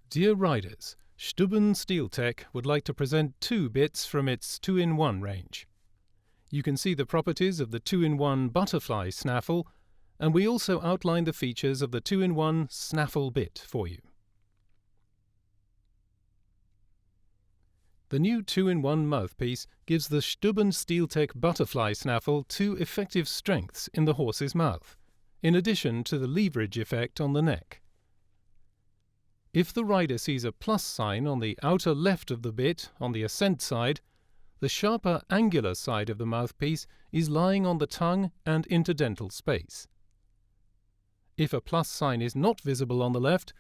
Dear riders, Stuebben SteelTech would like to present two bits from its 2-in-1 range. You can see the properties of the 2-in-1 butterfly snaffle, and we also outline the features of the 2-in-1 snaffle bit for you. The new 2-in-1 mouthpiece gives the Stuebben SteelTech butterfly snaffle two effective strengths in the horse's mouth, in addition to the leverage effect on the neck. If the rider sees a plus sign on the outer left of the bit on the ascent side, the sharper angular side of the mouthpiece is lying on the tongue and interdental space. If a plus sign is not visible on the left,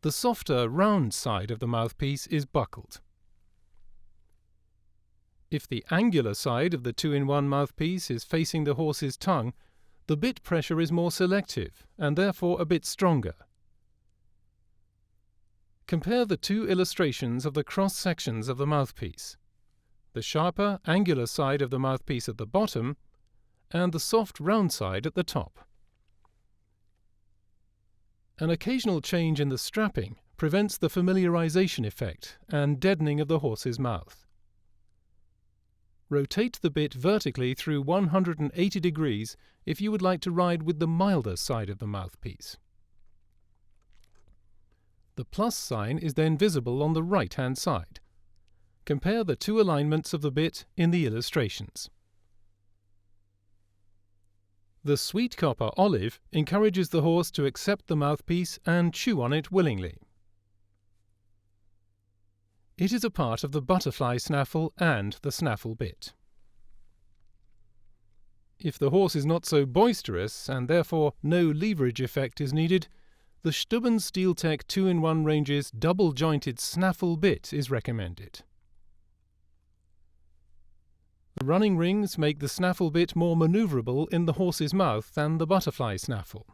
the softer round side of the mouthpiece is buckled. If the angular side of the 2-in-1 mouthpiece is facing the horse's tongue, the bit pressure is more selective and therefore a bit stronger. Compare the two illustrations of the cross-sections of the mouthpiece: the sharper angular side of the mouthpiece at the bottom and the soft round side at the top. An occasional change in the strapping prevents the familiarization effect and deadening of the horse's mouth. Rotate the bit vertically through 180 degrees if you would like to ride with the milder side of the mouthpiece. The plus sign is then visible on the right-hand side. Compare the two alignments of the bit in the illustrations. The sweet copper olive encourages the horse to accept the mouthpiece and chew on it willingly. It is a part of the butterfly snaffle and the snaffle bit. If the horse is not so boisterous and therefore no leverage effect is needed, the Stuebben SteelTech 2-in-1 range's double-jointed snaffle bit is recommended. The running rings make the snaffle bit more maneuverable in the horse's mouth than the butterfly snaffle.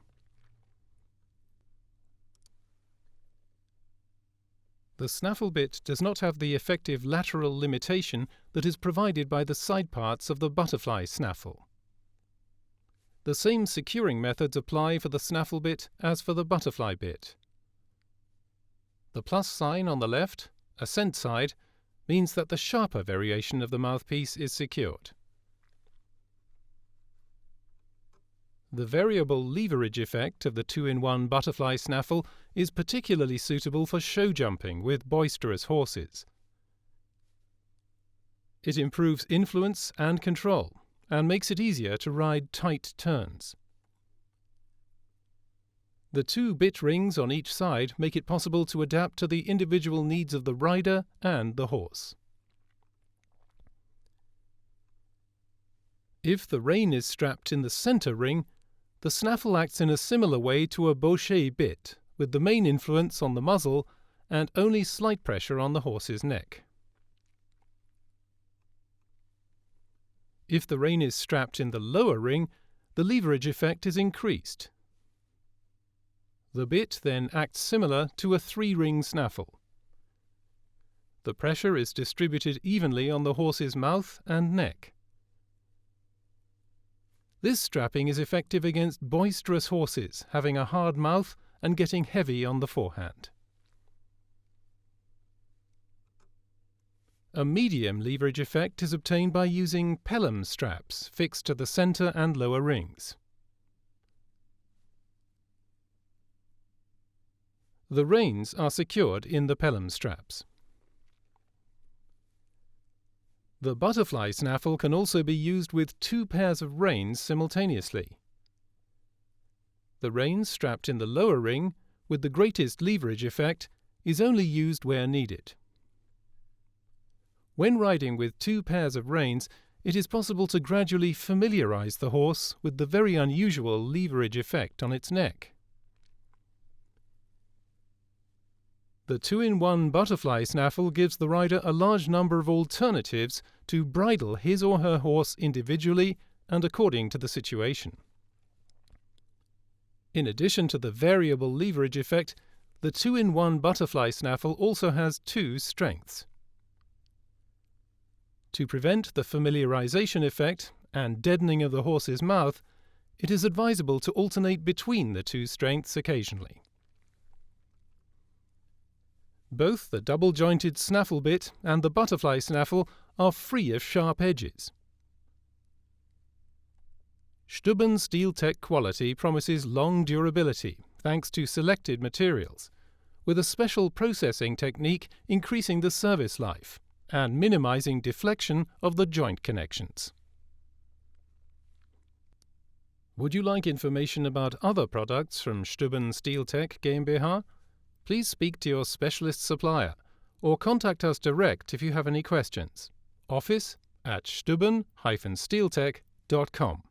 The snaffle bit does not have the effective lateral limitation that is provided by the side parts of the butterfly snaffle. The same securing methods apply for the snaffle bit as for the butterfly bit. The plus sign on the left, ascent side, means that the sharper variation of the mouthpiece is secured. The variable leverage effect of the 2-in-1 butterfly snaffle is particularly suitable for show jumping with boisterous horses. It improves influence and control, and makes it easier to ride tight turns. The two bit rings on each side make it possible to adapt to the individual needs of the rider and the horse. If the rein is strapped in the center ring, the snaffle acts in a similar way to a bochet bit, with the main influence on the muzzle and only slight pressure on the horse's neck. If the rein is strapped in the lower ring, the leverage effect is increased. The bit then acts similar to a 3-ring snaffle. The pressure is distributed evenly on the horse's mouth and neck. This strapping is effective against boisterous horses having a hard mouth and getting heavy on the forehand. A medium leverage effect is obtained by using pelham straps fixed to the center and lower rings. The reins are secured in the pelham straps. The butterfly snaffle can also be used with 2 pairs of reins simultaneously. The rein strapped in the lower ring, with the greatest leverage effect, is only used where needed. When riding with 2 pairs of reins, it is possible to gradually familiarize the horse with the very unusual leverage effect on its neck. The 2-in-1 butterfly snaffle gives the rider a large number of alternatives to bridle his or her horse individually and according to the situation. In addition to the variable leverage effect, the 2-in-1 butterfly snaffle also has 2 strengths. To prevent the familiarization effect and deadening of the horse's mouth, it is advisable to alternate between the 2 strengths occasionally. Both the double-jointed snaffle bit and the butterfly snaffle are free of sharp edges. Stuebben SteelTech quality promises long durability thanks to selected materials, with a special processing technique increasing the service life and minimizing deflection of the joint connections. Would you like information about other products from Stuebben SteelTech GmbH? Please speak to your specialist supplier or contact us direct if you have any questions. Office@stuebben-steeltech.com